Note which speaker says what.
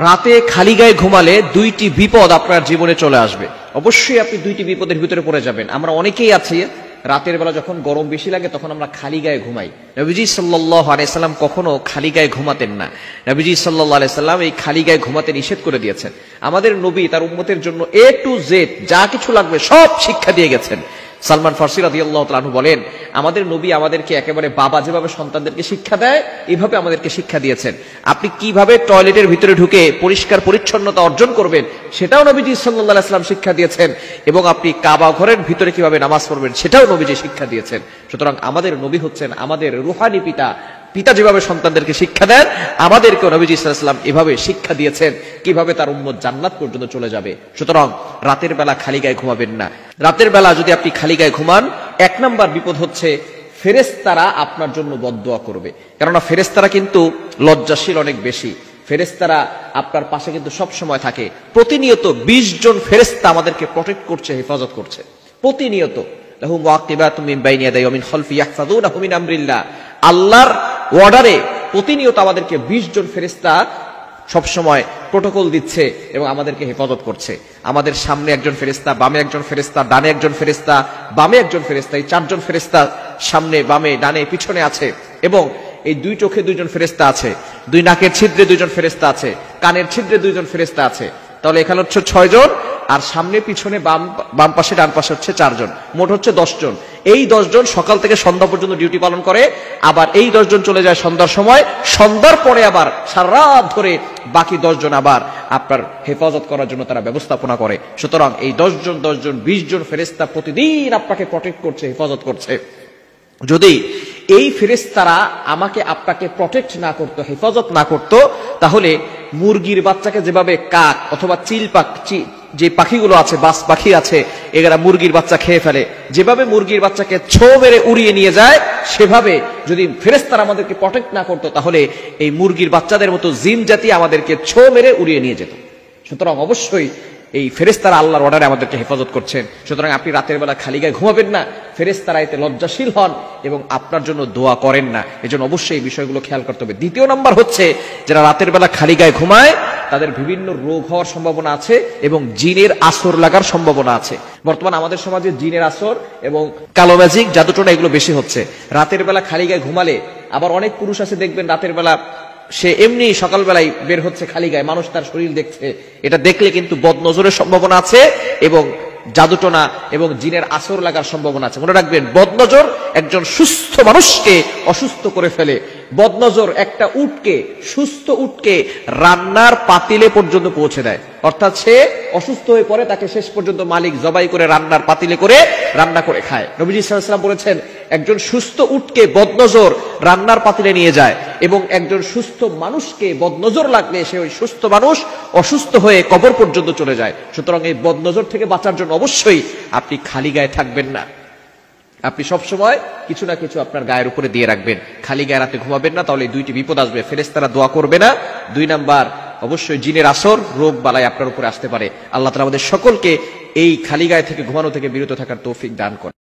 Speaker 1: রাতে খালি গায়ে ঘুমালে দুইটি বিপদ আপনার জীবনে চলে আসবে। অবশ্যই আপনি দুইটি বিপদের ভিতরে পড়ে যাবেন। আমরা অনেকেই আছি রাতের বেলা যখন গরম বেশি লাগে তখন আমরা খালি গায়ে ঘুমাই। নবীজি সাল্লাল্লাহু আলাইহি সাল্লাম কখনো খালি গায়ে ঘুমাতেন না। নবীজি সাল্লাল্লাহু আলাইহি সাল্লাম এই খালি গায়ে ঘুমাতে নিষেধ করে দিয়েছেন। আমাদের নবী তার উম্মতের জন্য A to Z যা কিছু লাগবে সব শিক্ষা দিয়ে গেছেন। সালমান ফারসি রাদিয়াল্লাহু তাআলা আনহু বলেন, আমাদের নবী আমাদেরকে একেবারে বাবা যেভাবে সন্তানদেরকে শিক্ষা দেয় এইভাবে আমাদেরকে শিক্ষা দিয়েছেন। আপনি কিভাবে টয়লেটের ভিতরে ঢুকে পরিষ্কার পরিচ্ছন্নতা অর্জন করবেন সেটাও নবীজি সাল্লাল্লাহু আলাইহি ওয়াসাল্লাম শিক্ষা দিয়েছেন, এবং আপনি কাবা ঘরের ভিতরে কিভাবে নামাজ পড়বেন সেটাও নবীজি শিক্ষা দিয়েছেন। সুতরাং আমাদের নবী হচ্ছেন আমাদের রুহানি পিতা। পিতা যেভাবে সন্তানদেরকে শিক্ষা দেন, আমাদেরকেও নবীজি সাল্লাল্লাহু আলাইহি ওয়াসাল্লাম এভাবে শিক্ষা দিয়েছেন কিভাবে তার উম্মত জান্নাত পর্যন্ত চলে যাবে। সুতরাং রাতের বেলা খালি গায়ে ঘুমাবেন না। রাতের বেলা যদি আপনি খালি গায়ে ঘুমান, এক নাম্বার বিপদ হচ্ছে ফেরেশতারা আপনার জন্য বদদুয়া করবে। কেননা ফেরেশতারা কিন্তু লজ্জাশীল অনেক বেশি। ফেরেশতারা আপনার পাশে কিন্তু সব সময় থাকে। প্রতিনিয়ত 20 জন ফেরেশতা আমাদেরকে প্রটেক্ট করছে, হেফাজত করছে প্রতিনিয়ত। লাহু মুআকিবাতুম মিন বাইনি ইয়াদাইহি ওয়া মিন খালফি ইয়াহফাযুনাহু মিন আমরিল্লাহ। আল্লাহর অর্ডারে প্রতিনিয়ত আমাদেরকে 20 জন ফেরেশতা সবসময় প্রোটোকল দিচ্ছে এবং আমাদেরকে হেফাজত করছে। আমাদের সামনে একজন ফেরেশতা, বামে একজন ফেরেশতা, ডানে একজন ফেরেশতা, বামে একজন ফেরেশতা, এই 4 জন ফেরেশতা সামনে বামে ডানে পিছনে আছে। এবং এই 2 চোখে 2 জন ফেরেশতা আছে, 2 নাকের ছিদ্রে 2 জন ফেরেশতা আছে, কানের ছিদ্রে 2 জন ফেরেশতা আছে। তাহলে এখানে হচ্ছে 6 জন, আর সামনে পিছনে বাম পাশে ডান পাশে হচ্ছে 4 জন, মোট হচ্ছে 10 জন। এই 10 জন সকাল থেকে সন্ধ্যা পর্যন্ত ডিউটি পালন করে। আবার এই 10 জন চলে যায় সন্ধ্যার সময়, সন্ধ্যার পরে আবার সারা রাত ধরে বাকি 10 জন আবার আপনার হেফাজত করার জন্য তারা ব্যবস্থাপনা করে। সুতরাং এই 10 জন 20 জন ফেরেশতা প্রতিদিন আপনাকে প্রটেক্ট করছে, হেফাজত করছে। যদি এই ফেরেশতারা আমাকে আপনাকে প্রটেক্ট না করতো, হেফাজত না করতো, তাহলে মুরগির বাচ্চাকে যেভাবে কাক অথবা চিল পাখি, যে পাখিগুলো আছে, বাস পাখি আছে, এরা মুরগির বাচ্চা খেয়ে ফেলে, যেভাবে মুরগির বাচ্চাকে ছো মেরে উড়িয়ে নিয়ে যায়, সেভাবে যদি ফেরেশতারা আমাদেরকে প্রটেক্ট না করতো তাহলে এই মুরগির বাচ্চাদের মতো জিন জাতি আমাদেরকে ছো মেরে উড়িয়ে নিয়ে যেত। সুতরাং অবশ্যই এই ফেরেশতারা আল্লাহর অর্ডারে আমাদেরকে হেফাজত করছেন। সুতরাং আপনি রাতের বেলা খালি গায়ে ঘুমাবেন না। ফেরেশতারা এতে লজ্জাশীল হন এবং আপনার জন্য দোয়া করেন না। এজন্য অবশ্যই এই বিষয়গুলো খেয়াল করতে হবে। দ্বিতীয় নাম্বার হচ্ছে, যারা রাতের বেলা খালি গায়ে ঘুমায় তাদের বিভিন্ন রোগ হওয়ার সম্ভাবনা আছে এবং জিনের আসর লাগার সম্ভাবনা আছে। বর্তমান আমাদের সমাজে জিনের আসর এবং কালো ম্যাজিক, জাদুটোনা এগুলো বেশি হচ্ছে। রাতের বেলা খালি গায়ে ঘুমালে, আবার অনেক পুরুষ আছে দেখবেন রাতের বেলা সে এমনি সকালবেলায় বের হচ্ছে খালি গায়ে, মানুষ তার শরীর দেখছে, এটা দেখলে কিন্তু বদনজরের সম্ভাবনা আছে এবং জাদুটোনা এবং জিনের আসর লাগার সম্ভাবনা আছে। মনে রাখবেন, বদনজর একজন সুস্থ মানুষকে অসুস্থ করে ফেলে। বদনজর একটা উটকে, সুস্থ উটকে রান্নার পাতিলে পর্যন্ত পৌঁছে দেয়। অর্থাৎ সে অসুস্থ হয়ে পড়ে, তাকে শেষ পর্যন্ত মালিক জবাই করে রান্নার পাতিলে করে রান্না করে খায়। নবীজি সাল্লাল্লাহু আলাইহি ওয়াসাল্লাম বলেছেন, একজন সুস্থ উটকে বদনজর রান্নার পাতিলে নিয়ে যায় এবং একজন সুস্থ মানুষকে বদনজর লাগলে সে ওই সুস্থ মানুষ অসুস্থ হয়ে কবর পর্যন্ত চলে যায়। সুতরাং এই বদনজর থেকে বাঁচার জন্য অবশ্যই আপনি খালি গায়ে থাকবেন না। আপনি সবসময় কিছু না কিছু আপনার গায়ের উপরে দিয়ে রাখবেন। খালি গায়ে রাতে ঘুমাবেন না, তাহলে 2টি বিপদ আসবে। ফেরেশতারা দোয়া করবে না। 2 নাম্বার, অবশ্যই জিনের আসর, রোগ বালাই আপনার উপরে আসতে পারে। আল্লাহ তাআলা আমাদের সকলকে এই খালি গায়ে থেকে ঘুমানো থেকে বিরত থাকার তৌফিক দান করেন।